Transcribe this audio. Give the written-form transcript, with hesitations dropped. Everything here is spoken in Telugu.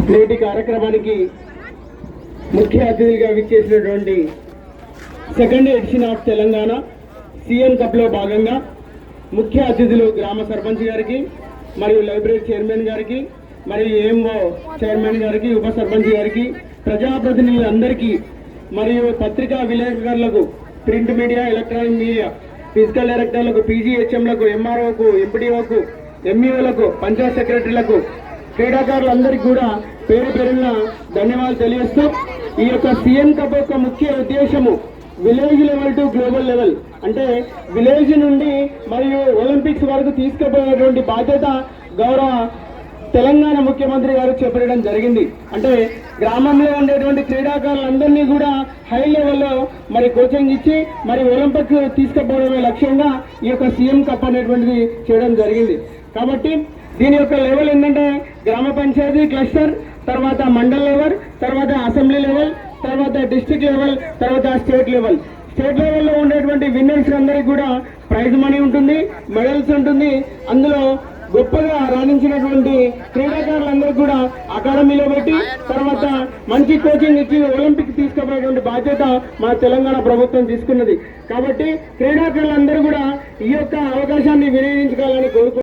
నేటి కార్యక్రమానికి ముఖ్య అతిథిగా విచ్చేసినటువంటి second edition of Telangana CM కప్లో భాగంగా ముఖ్య అతిథులు గ్రామ సర్పంచ్ గారికి మరియు లైబ్రరీ చైర్మన్ గారికి మరియు ఏఎంఓ చైర్మన్ గారికి ఉప సర్పంచ్ గారికి ప్రజాప్రతినిధులందరికీ మరియు పత్రికా విలేకరులకు print media electronic media physical డైరెక్టర్లకు పీజీహెచ్ఎంలకు ఎంఆర్ఓకు ఎంపీడీఓకు ఎంఈఓలకు పంచాయత్ సెక్రటరీలకు క్రీడాకారులందరికీ కూడా పేరు పేరున ధన్యవాదాలు తెలియజేస్తూ ఈ యొక్క సీఎం కప్ యొక్క ముఖ్య ఉద్దేశము village level to global level అంటే విలేజ్ నుండి మరియు ఒలింపిక్స్ వరకు తీసుకుపోయేటువంటి బాధ్యత గౌరవ తెలంగాణ ముఖ్యమంత్రి గారు చెప్పడం జరిగింది. అంటే గ్రామంలో ఉండేటువంటి క్రీడాకారులందరినీ కూడా హై లెవెల్లో మరి కోచింగ్ ఇచ్చి మరి ఒలింపిక్ తీసుకుపోవడమే లక్ష్యంగా ఈ యొక్క సీఎం కప్ అనేటువంటిది చేయడం జరిగింది. కాబట్టి దీని యొక్క లెవెల్ ఏంటంటే గ్రామ పంచాయతీ క్లస్టర్, తర్వాత మండల్ లెవెల్, తర్వాత అసెంబ్లీ లెవెల్, తర్వాత డిస్ట్రిక్ట్ లెవెల్, తర్వాత స్టేట్ లెవెల్. స్టేట్ లెవెల్లో ఉండేటువంటి విన్నర్స్ అందరికీ కూడా ప్రైజ్ మనీ ఉంటుంది, మెడల్స్ ఉంటుంది. అందులో గొప్పగా రాణించినటువంటి క్రీడాకారులందరికీ కూడా అకాడమీలో పెట్టి తర్వాత మంచి కోచింగ్ ఇచ్చి ఒలింపిక్ తీసుకుపోయేటువంటి బాధ్యత మన తెలంగాణ ప్రభుత్వం తీసుకున్నది. కాబట్టి క్రీడాకారులందరూ కూడా ఈ యొక్క అవకాశాన్ని వినియోగించుకోవాలని కోరుకుంటున్నారు.